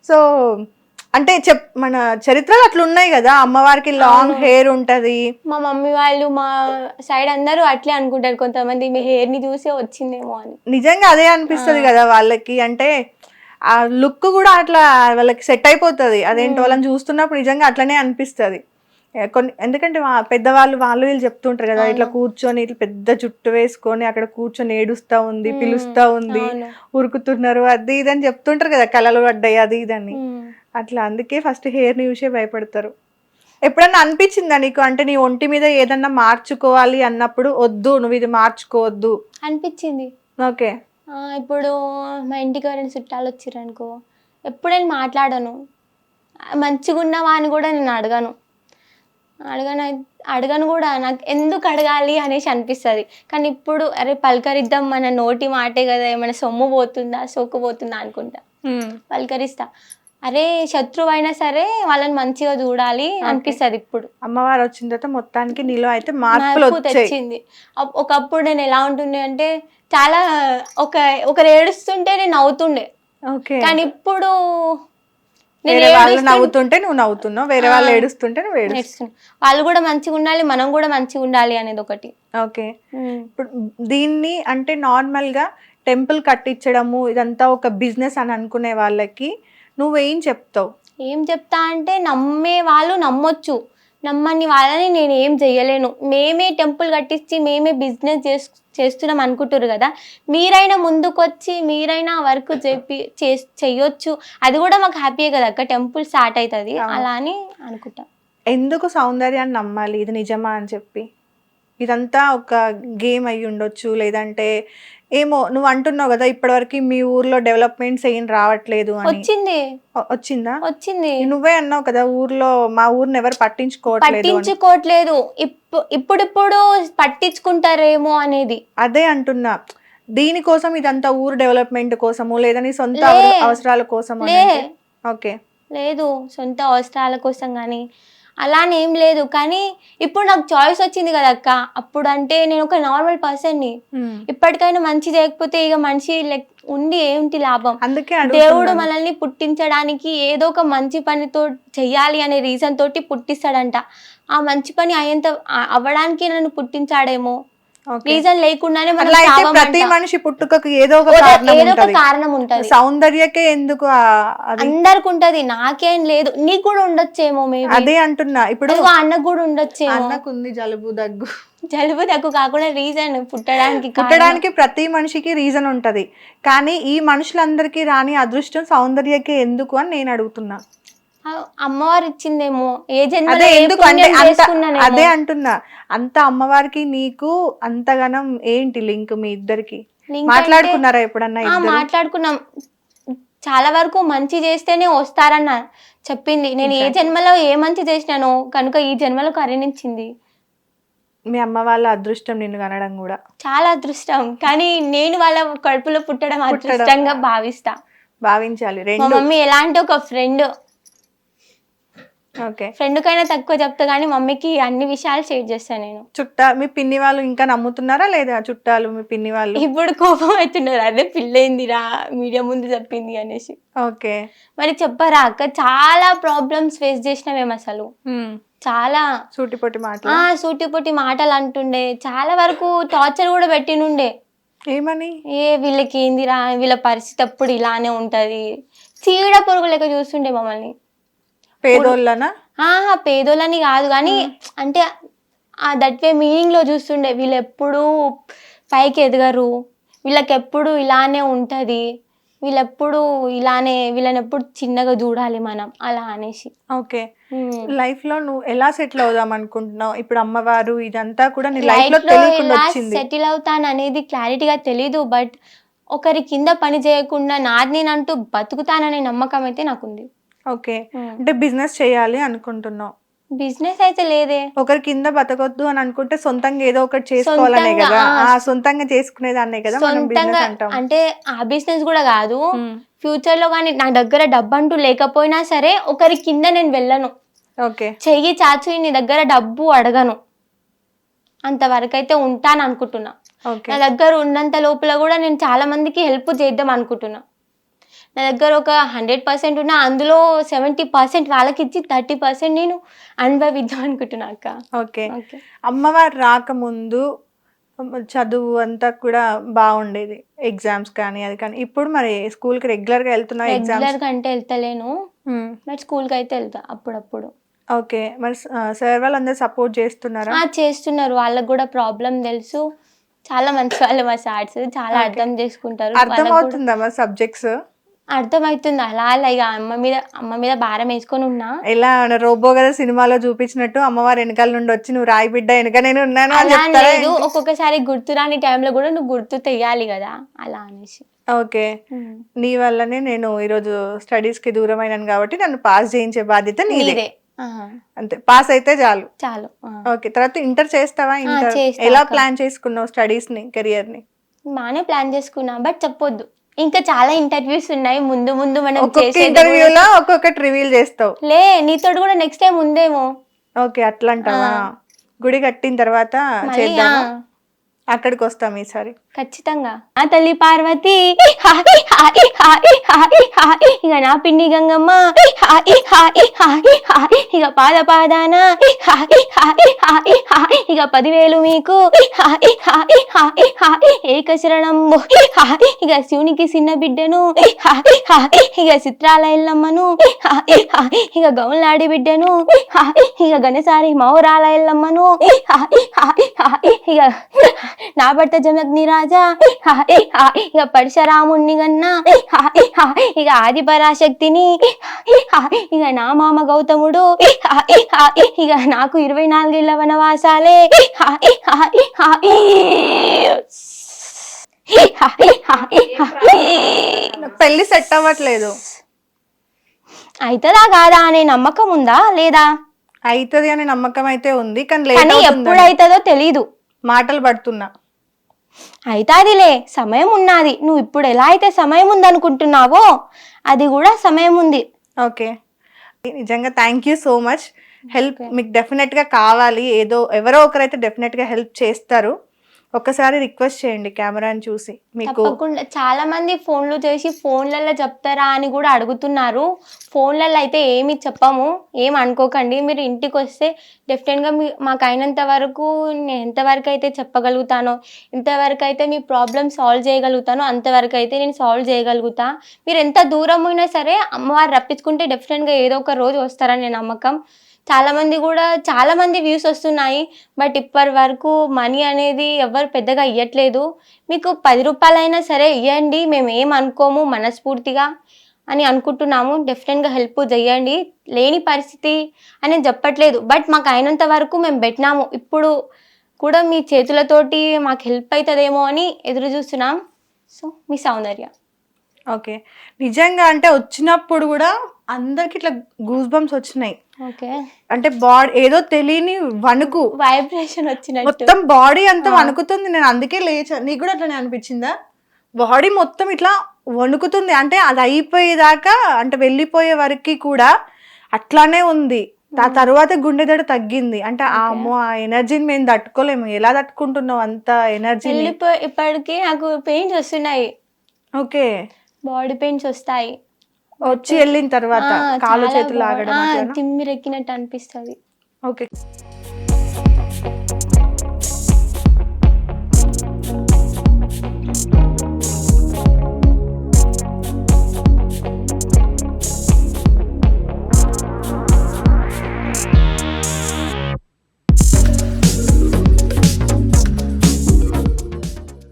So అంటే మన చరిత్రలో అట్లా ఉన్నాయి కదా, అమ్మవారికి లాంగ్ హెయిర్ ఉంటది. మా మమ్మీ వాళ్ళు మా సైడ్ అందరూ అట్లే అనుకుంటారు, కొంతమంది మీ హెయిర్ ని చూసే వచ్చిందేమో అని. నిజంగా అదే అనిపిస్తది కదా వాళ్ళకి, అంటే ఆ లుక్ కూడా అట్లా వాళ్ళకి సెట్ అయిపోతుంది. అదేంటి వాళ్ళని చూస్తున్నప్పుడు నిజంగా అట్లనే అనిపిస్తుంది. కొన్ని ఎందుకంటే పెద్దవాళ్ళు వీళ్ళు చెప్తుంటారు కదా, ఇట్లా కూర్చొని ఇట్లా పెద్ద జుట్టు వేసుకొని అక్కడ కూర్చొని ఏడుస్తా ఉంది, పిలుస్తా ఉంది, ఉరుకుతున్నారు, అది ఇదని చెప్తుంటారు కదా, కళలు పడ్డాయి అది ఇదని. అట్లా అందుకే ఫస్ట్ హెయిర్ ని చూసే భయపడతారు. ఎప్పుడన్నా అనిపించిందా నీకు, అంటే నీ ఒంటి మీద ఏదన్నా మార్చుకోవాలి అన్నప్పుడు వద్దు నువ్వు ఇది మార్చుకోవద్దు అనిపించింది? ఓకే. ఇప్పుడు మా ఇంటికి ఎవరైనా చుట్టాలు వచ్చారు అనుకో, ఎప్పుడు నేను మాట్లాడను, మంచిగా ఉన్నావా అని కూడా నేను అడగను కూడా. నాకు ఎందుకు అడగాలి అనేసి అనిపిస్తుంది. కానీ ఇప్పుడు అరే పలకరిద్దాం, మన నోటి మాటే కదా, ఏమైనా సొమ్ము పోతుందా సోకు పోతుందా అనుకుంటా, పలకరిస్తా. అరే శత్రువు అయినా సరే వాళ్ళని మంచిగా చూడాలి అనిపిస్తుంది. ఇప్పుడు అమ్మవారు వచ్చిన తర్వాత మొత్తానికి నీలో అయితే మార్పు తెచ్చింది. ఒకప్పుడు నేను ఎలా ఉంటుండే అంటే చాలా ఒకరు ఏడుస్తుంటే నేను నవ్వుతుండే, కానీ ఇప్పుడు నవ్వుతుంటే నువ్వు నవ్వుతున్నావు, వేరే వాళ్ళు ఏడుస్తుంటే నువ్వు ఏడుస్తున్నావు. వాళ్ళు కూడా మంచిగా ఉండాలి, మనం కూడా మంచిగా ఉండాలి అనేది ఒకటి. ఓకే. ఇప్పుడు దీన్ని అంటే నార్మల్ గా టెంపుల్ కట్టించడము ఇదంతా ఒక బిజినెస్ అని అనుకునే వాళ్ళకి నువ్వేం చెప్తావు? ఏం చెప్తా అంటే నమ్మే వాళ్ళు నమ్మొచ్చు, నమ్మని వాళ్ళని నేను ఏం చెయ్యలేను. మేమే టెంపుల్ కట్టించి మేమే బిజినెస్ చేస్తున్నాం అనుకుంటారు కదా, మీరైనా ముందుకొచ్చి మీరైనా వర్క్ చెయ్యొచ్చు, అది కూడా మాకు హ్యాపీయే కదా అక్క, టెంపుల్ స్టార్ట్ అవుతుంది అలా అని అనుకుంటా. ఎందుకు సౌందర్యాన్ని నమ్మాలి, ఇది నిజమా అని చెప్పి? ఇదంతా ఒక గేమ్ అయి ఉండొచ్చు, లేదంటే ఏమో నువ్వు అంటున్నావు కదా ఇప్పటివరకు మీ ఊర్లో డెవలప్మెంట్స్ ఏం రావట్లేదు అని. వచ్చింది నువ్వే అన్నావు కదా, ఊర్లో మా ఊరిని ఎవరు పట్టించుకోవట్లేదు. ఇప్పుడు పట్టించుకుంటారేమో అనేది అదే అంటున్నా. దీనికోసం ఇదంతా ఊరు డెవలప్మెంట్ కోసము లేదా నీ సొంత అవసరాల కోసం? ఓకే, లేదు, సొంత అవసరాల కోసం కానీ అలానే ఏం లేదు. కానీ ఇప్పుడు నాకు చాయిస్ వచ్చింది కదా అక్క, అప్పుడు అంటే నేను ఒక నార్మల్ పర్సన్ని, ఇప్పటికైనా మంచి చేయకపోతే ఇక మనిషి ఉండి ఏంటి లాభం? అందుకే దేవుడు మనల్ని పుట్టించడానికి ఏదో ఒక మంచి పనితో చెయ్యాలి అనే రీజన్ తోటి పుట్టిస్తాడంట. ఆ మంచి పని అవ్వడానికి నన్ను పుట్టించాడేమో, రీజన్ లేకుండానే ప్రతి మనిషి పుట్టుకకు ఏదో ఒక కారణం ఉంటది. సౌందర్యకే ఎందుకు అందరికి ఉంటది, నాకేం లేదు, నీకు కూడా ఉండొచ్చేమో. అదే అంటున్నా, ఇప్పుడు అన్నకు కూడా ఉండొచ్చేమో. అన్నకుంది జలుబు దగ్గు కాకుండా రీజన్ పుట్టడానికి ప్రతి మనిషికి రీజన్ ఉంటది. కానీ ఈ మనుషులందరికీ రాని అదృష్టం సౌందర్యకే ఎందుకు అని నేను అడుగుతున్నా. అమ్మవారు ఇచ్చిందేమో, ఏ జన్మ అదే అంటున్నా. అంత అమ్మవారికి నీకు అంతగానం ఏంటి లింక్? మీ ఇద్దరికి మాట్లాడుకున్నారా ఎప్పుడన్నా? మాట్లాడుకున్నాం, చాలా వరకు మంచి చేస్తేనే వస్తారన్న చెప్పింది. నేను ఏ జన్మలో ఏ మంచి చేసినానో కనుక ఈ జన్మలో కరుణించింది. మీ అమ్మ వాళ్ళ అదృష్టం నిన్ను కనడం కూడా చాలా అదృష్టం, కానీ నేను వాళ్ళ కడుపులో పుట్టడం అదృష్టంగా భావించాలి. మా మమ్మీ ఎలాంటి ఒక ఫ్రెండ్ ఫ్రెండ్ కైనా తక్కువ చెప్తా కానీ మమ్మీకి అన్ని విషయాలు షేర్ చేస్తాను నేను. మీ పిన్ని వాళ్ళు ఇంకా నమ్ముతున్నారా లేదా? చుట్టాలు మీ పిన్ని వాళ్ళు ఇప్పుడు కోపం అవుతున్నారు, అదే పిల్లైందిరా మీడియా ముందు చెప్పింది అనేసి. ఓకే, మరి చెప్పరా అక్క, చాలా ప్రాబ్లమ్స్ ఫేస్ చేసినా మేము అసలు, చాలా సూటిపోటి మాటలు అంటుండే, చాలా వరకు టార్చర్ కూడా పెట్టినుండే. ఏమని? వీళ్ళకి ఏందిరా, వీళ్ళ పరిస్థితి అప్పుడు ఇలానే ఉంటది, చీడ పొరుగు లెక్క చూస్తుండే మమ్మల్ని. పేదోళ్ళని కాదు కానీ అంటే దట్ వే మీనింగ్ లో చూస్తుండే, వీళ్ళు ఎప్పుడు పైకి ఎదగరు, వీళ్ళకి ఎప్పుడు ఇలానే ఉంటది, వీళ్ళని ఎప్పుడు చిన్నగా చూడాలి మనం అలా అనేసి. ఓకే, లైఫ్ లో నువ్వు ఎలా సెటిల్ అవుదాం అనుకుంటున్నావు? ఇప్పుడు అమ్మవారు ఇదంతా కూడా నీ లైఫ్ లో తెలియకుండా వచ్చింది. సెటిల్ అవుతాను అనేది క్లారిటీగా తెలీదు, బట్ ఒకరి కింద పని చేయకుండా నాది నేనంటూ బతుకుతాననే నమ్మకం అయితే నాకుంది. ఓకే, అంటే బిజినెస్ చేయాలి అనుకుంటున్నావు? బిజినెస్ అయితే లేదే, ఒకరి కింద బతకొద్దు అని అనుకుంటే సొంతంగా ఏదో ఒకటి చేసుకోవాలనే కదా, సొంతంగా చేసుకునేదాన్నే కదా మనం బిజినెస్ అంటాం. అంటే ఆ బిజినెస్ కూడా కాదు, ఫ్యూచర్ లో కానీ నా దగ్గర డబ్బు అంటూ లేకపోయినా సరే ఒకరి కింద నేను వెళ్ళను. ఓకే, చెయ్యి చాచి నీ దగ్గర డబ్బు అడగను, అంతవరకు అయితే ఉంటాను అనుకుంటున్నా. నా దగ్గర ఉన్నంత లోపల కూడా నేను చాలా మందికి హెల్ప్ చేద్దాం అనుకుంటున్నా. నా దగ్గర ఒక 100% ఉన్నా అందులో 70% వాళ్ళకి ఇచ్చి 30% నేను అనుభవిద్దాం అనుకుంటున్నా అక్క. ఓకే. ఓకే. అమ్మవారు రాకముందు చదువు అంతా కూడా బాగుండేది, ఎగ్జామ్స్ కానీ అది కానీ. ఇప్పుడు మరి స్కూల్కి రెగ్యులర్గా వెళ్తున్నా ఎగ్జామ్స్? రెగ్యులర్గా అంటే వెళ్తలేను, బట్ స్కూల్కి అయితే వెళ్తా అప్పుడప్పుడు. ఓకే. మరి సార్ వాళ్ళు అందరు సపోర్ట్ చేస్తున్నారా? చేస్తున్నారు, వాళ్ళకి కూడా ప్రాబ్లం తెలుసు. చాలా మంచి వాళ్ళు మా సార్స్, చాలా అర్థం చేసుకుంటారు. అర్థమవుతుందా మరి సబ్జెక్ట్స్? అర్థమవుతుంది. అలా ఇక అమ్మ మీద భారం వేసుకొని ఉన్నా. ఎలా రోబో కదా సినిమాలో చూపించినట్టు అమ్మవారు వెనకాల నుండి వచ్చి నువ్వు రాయి బిడ్డ వెనక నేను ఉన్నాను అని అలా చెప్తారా? లేదు, ఒక్కొక్కసారి గుర్తురాని టైంలో కూడా నువ్వు గుర్తు తెయ్యాలి కదా, అలా అనేసి. ఓకే. నీ వల్లనే నేను ఈరోజు స్టడీస్ కి దూరం అయినాను కాబట్టి నన్ను పాస్ చేయించే బాధ్యత నీదే. అంతే, పాస్ అయితే చాలు. చాలు. ఓకే. తర్వాత ఇంటర్ చేస్తావా? ఇంటర్ చేస్తా ఎలా అక్క. ప్లాన్ చేసుకున్నావు స్టడీస్ ని, కెరియర్ ని? బాగానే ప్లాన్ చేసుకున్నా, బట్ చెప్పొద్దు. ఇంకా చాలా ఇంటర్వ్యూస్ ఉన్నాయి ముందు ముందు మనం ఒక్కొక్క చేసేది ఇంటర్వ్యూలో ఒక్కొక్కటి రివీల్ చేస్తావు. లే, నీతోటి కూడా నెక్స్ట్ టైం ఉందేమో. ఓకే, అట్లా అంటావా? గుడి కట్టిన తర్వాత మళ్ళీ చేద్దామా? అక్కడికి వస్తాం ఈసారి ఖచ్చితంగా. ఆ తల్లి పార్వతి ఇక నా పిండి గంగమ్మ ఇక పాద పాదాన ఇక 10,000 మీకు ఏకశరణంబు ఇక శివునికి చిన్న బిడ్డను ఇక చిత్రాల ఎల్లమ్మను ఇక గౌన్లాడి బిడ్డను ఇక గణసారి మౌరాల ఎల్లమ్మను ఇక నా భర్త జమగ్ని రాజా ఇక పరశురాముణ్ణి గన్నా ఇక ఆది పరాశక్తిని ఇక నా మామ గౌతముడు ఇక నాకు 24 ఏళ్ల వనవాసాలే పెళ్లి సెట్ అవ్వట్లేదు. అవుతుందా కాదా అనే నమ్మకం ఉందా లేదా? అవుతుంది అనే నమ్మకం అయితే ఉంది, కానీ లేట్ కానీ అవుతుంది. ఎప్పుడు అవుతుందో తెలీదు. మాటలు పడుతున్నా. అయితాదిలే, సమయం ఉన్నది. నువ్వు ఇప్పుడు ఎలా అయితే సమయం ఉంది అనుకుంటున్నావో అది కూడా సమయం ఉంది. ఓకే. నిజంగా thank you so much. Help మీకు డెఫినెట్ గా కావాలి, ఏదో ఎవరో ఒకరైతే డెఫినెట్ గా హెల్ప్ చేస్తారు. ఒకసారి రిక్వెస్ట్ చేయండి కెమెరాని చూసి. మీకు తప్పకుండా. చాలా మంది ఫోన్లు చేసి ఫోన్లలో చెప్తారా అని కూడా అడుగుతున్నారు. ఫోన్లలో అయితే ఏమి చెప్పము, ఏం అనుకోకండి. మీరు ఇంటికి వస్తే డెఫినెట్గా మాకు అయినంత వరకు నేను ఎంతవరకు అయితే చెప్పగలుగుతానో, ఎంతవరకు అయితే మీ ప్రాబ్లమ్ సాల్వ్ చేయగలుగుతానో అంతవరకు అయితే నేను సాల్వ్ చేయగలుగుతా. మీరు ఎంత దూరం అయినా సరే అమ్మవారు రప్పించుకుంటే డెఫినెట్గా ఏదో ఒక రోజు వస్తారని నమ్మకం. చాలా మంది వ్యూస్ వస్తున్నాయి, బట్ ఇప్పటి వరకు మనీ అనేది ఎవరు పెద్దగా ఇవ్వట్లేదు. మీకు 10 రూపాయలైనా సరే ఇవ్వండి, మేము ఏం అనుకోము, మనస్ఫూర్తిగా అని అనుకుంటున్నాము. డెఫినెట్గా హెల్ప్ చేయండి. లేని పరిస్థితి అని చెప్పట్లేదు, బట్ మాకు అయినంత వరకు మేము పెట్టినాము. ఇప్పుడు కూడా మీ చేతులతోటి మాకు హెల్ప్ అవుతుందేమో అని ఎదురు చూస్తున్నాం. సో మీ సౌందర్య. ఓకే. నిజంగా అంటే వచ్చినప్పుడు కూడా అందరికి ఇట్లా గూస్ బంప్స్ వచ్చినాయి. ఓకే. అంటే బాడీ ఏదో తెలియని వణుకు, వైబ్రేషన్ వచ్చినట్టు మొత్తం బాడీ అంతా వణుకుతుంది. నేను అందుకే లేచా. నీకు కూడా అట్లనే అనిపించిందా? బాడీ మొత్తం ఇట్లా వణుకుతుంది. అంటే అది అయిపోయేదాకా, అంటే వెళ్ళిపోయే వరకు కూడా అట్లానే ఉంది. ఆ తర్వాత గుండె దడ తగ్గింది. అంటే అమ్మో, ఆ ఎనర్జీని మేము తట్టుకోలేము. ఎలా తట్టుకుంటున్నావు అంత ఎనర్జీ? ఇప్పటికి నాకు పెయిన్స్ వస్తున్నాయి. ఓకే. బాడీ పెయిన్స్ వస్తాయి. వచ్చి వెళ్ళిన తర్వాత కాళ్ళు చేతులు ఆగడం, తిమ్మిరెక్కినట్టు అనిపిస్తుంది. ఓకే.